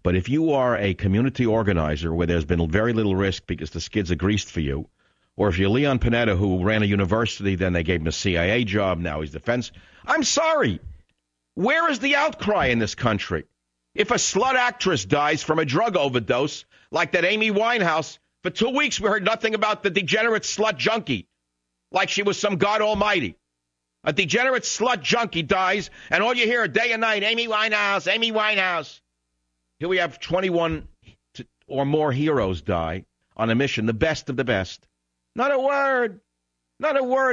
But if you are a community organizer where there's been very little risk because the skids are greased for you, or if you're Leon Panetta, who ran a university, then they gave him a CIA job, now he's defense. I'm sorry. Where is the outcry in this country? If a slut actress dies from a drug overdose, like that Amy Winehouse, for 2 weeks we heard nothing about the degenerate slut junkie, like she was some God Almighty. A degenerate slut junkie dies, and all you hear day and night, Amy Winehouse, Amy Winehouse. Here we have 21 or more heroes die on a mission, the best of the best. Not a word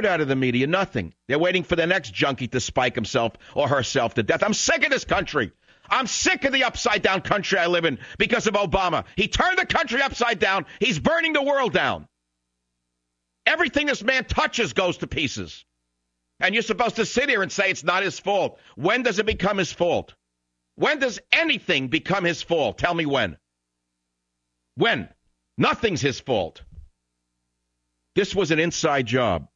out of the media, nothing. They're waiting for the next junkie to spike himself or herself to death. I'm sick of this country. I'm sick of the upside-down country I live in because of Obama. He turned the country upside down. He's burning the world down. Everything this man touches goes to pieces. And you're supposed to sit here and say it's not his fault. When does it become his fault? When does anything become his fault? Tell me when. When? Nothing's his fault. This was an inside job.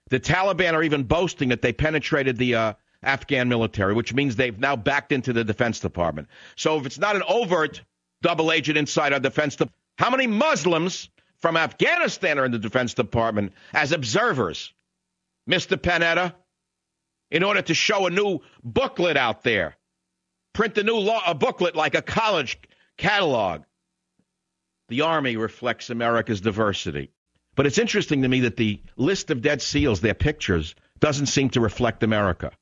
The Taliban are even boasting that they penetrated the Afghan military, which means they've now backed into the Defense Department. So if it's not an overt double agent inside our Defense Department, how many Muslims from Afghanistan are in the Defense Department as observers, Mr. Panetta, in order to show a new booklet out there? Print a booklet like a college catalog. The Army reflects America's diversity. But it's interesting to me that the list of dead SEALs, their pictures, doesn't seem to reflect America.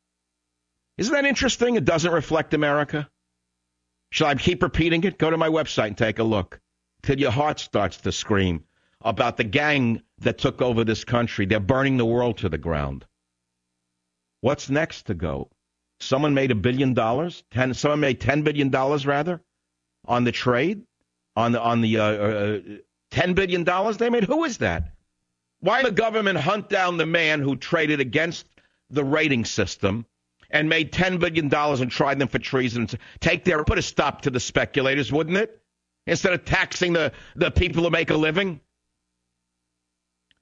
Isn't that interesting? It doesn't reflect America. Shall I keep repeating it? Go to my website and take a look till your heart starts to scream about the gang that took over this country. They're burning the world to the ground. What's next to go? Someone made $1 billion. Someone made $10 billion rather on the trade, on the $10 billion they made. Who is that? Why did the government hunt down the man who traded against the rating system and made $10 billion and tried them for treason? Put a stop to the speculators, wouldn't it? Instead of taxing the people who make a living.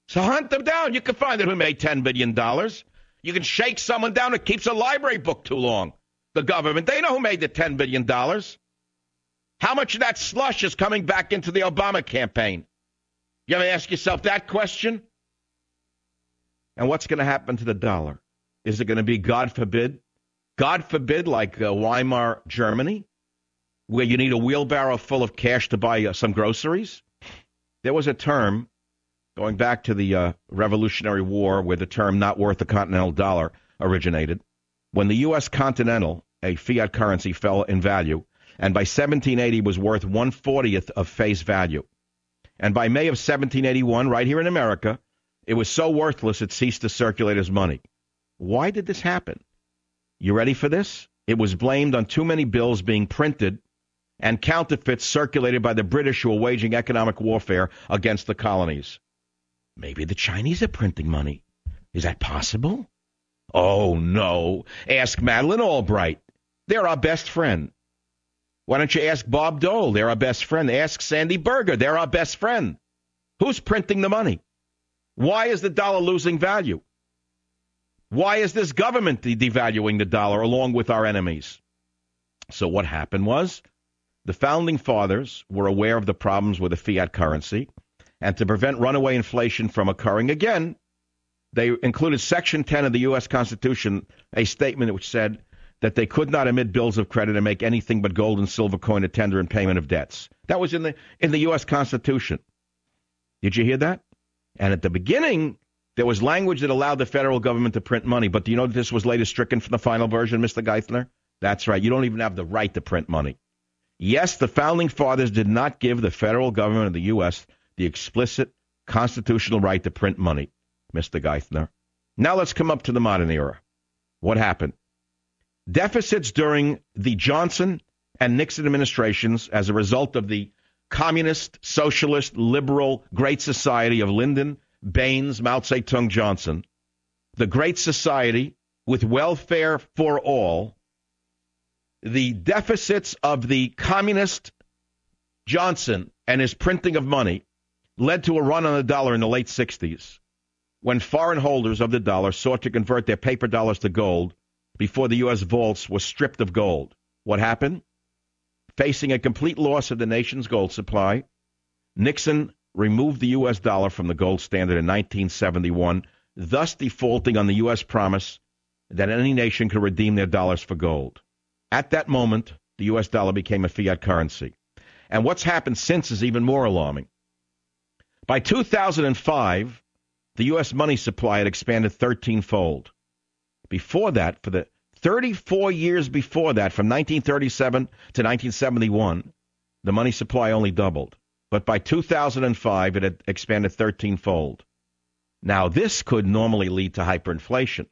So hunt them down. You can find out who made $10 billion. You can shake someone down that keeps a library book too long. The government, they know who made the $10 billion. How much of that slush is coming back into the Obama campaign? You ever ask yourself that question? And what's going to happen to the dollar? Is it going to be, God forbid, like Weimar Germany, where you need a wheelbarrow full of cash to buy some groceries? There was a term going back to the Revolutionary War, where the term not worth a continental dollar originated, when the U.S. Continental, a fiat currency, fell in value, and by 1780 was worth 1/40th of face value. And by May of 1781, right here in America, it was so worthless it ceased to circulate as money. Why did this happen? You ready for this? It was blamed on too many bills being printed and counterfeits circulated by the British, who were waging economic warfare against the colonies. Maybe the Chinese are printing money. Is that possible? Oh, no. Ask Madeleine Albright. They're our best friend. Why don't you ask Bob Dole? They're our best friend. Ask Sandy Berger. They're our best friend. Who's printing the money? Why is the dollar losing value? Why is this government devaluing the dollar along with our enemies? So what happened was the founding fathers were aware of the problems with the fiat currency, and to prevent runaway inflation from occurring again, they included Section 10 of the U.S. Constitution, a statement which said that they could not emit bills of credit and make anything but gold and silver coin to tender in payment of debts. That was in the U.S. Constitution. Did you hear that? And at the beginning, there was language that allowed the federal government to print money. But do you know that this was later stricken from the final version, Mr. Geithner? That's right. You don't even have the right to print money. Yes, the founding fathers did not give the federal government of the U.S. the explicit constitutional right to print money, Mr. Geithner. Now let's come up to the modern era. What happened? Deficits during the Johnson and Nixon administrations as a result of the communist, socialist, liberal Great Society of Lyndon, Baines, Mao Zedong, Johnson, the Great Society with welfare for all, the deficits of the communist Johnson and his printing of money led to a run on the dollar in the late 60s, when foreign holders of the dollar sought to convert their paper dollars to gold before the U.S. vaults were stripped of gold. What happened? facing a complete loss of the nation's gold supply, Nixon removed the U.S. dollar from the gold standard in 1971, thus defaulting on the U.S. promise that any nation could redeem their dollars for gold. At that moment, the U.S. dollar became a fiat currency. And what's happened since is even more alarming. By 2005, the U.S. money supply had expanded 13-fold. Before that, for the 34 years before that, from 1937 to 1971, the money supply only doubled. But by 2005, it had expanded 13-fold. Now, this could normally lead to hyperinflation.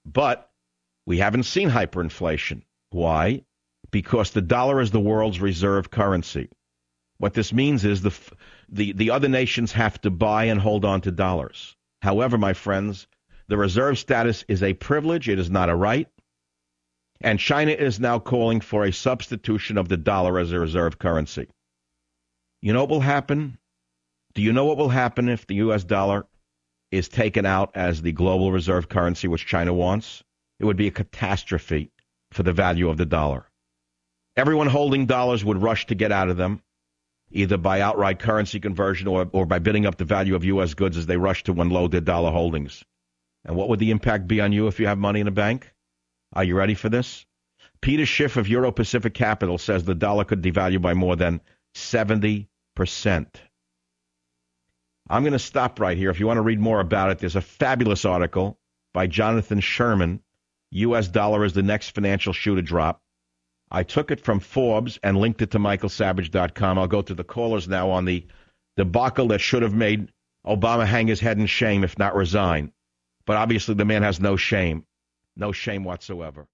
But we haven't seen hyperinflation. Why? Because the dollar is the world's reserve currency. What this means is the other nations have to buy and hold on to dollars. However, my friends, the reserve status is a privilege. It is not a right. And China is now calling for a substitution of the dollar as a reserve currency. You know what will happen? Do you know what will happen if the U.S. dollar is taken out as the global reserve currency, which China wants? It would be a catastrophe for the value of the dollar. Everyone holding dollars would rush to get out of them, either by outright currency conversion or by bidding up the value of U.S. goods as they rush to unload their dollar holdings. And what would the impact be on you if you have money in a bank? Are you ready for this? Peter Schiff of Euro Pacific Capital says the dollar could devalue by more than 70%. I'm going to stop right here. If you want to read more about it, there's a fabulous article by Jonathan Sherman, U.S. dollar is the next financial shoe to drop. I took it from Forbes and linked it to michaelsavage.com. I'll go to the callers now on the debacle that should have made Obama hang his head in shame, if not resign. But obviously the man has no shame. No shame whatsoever.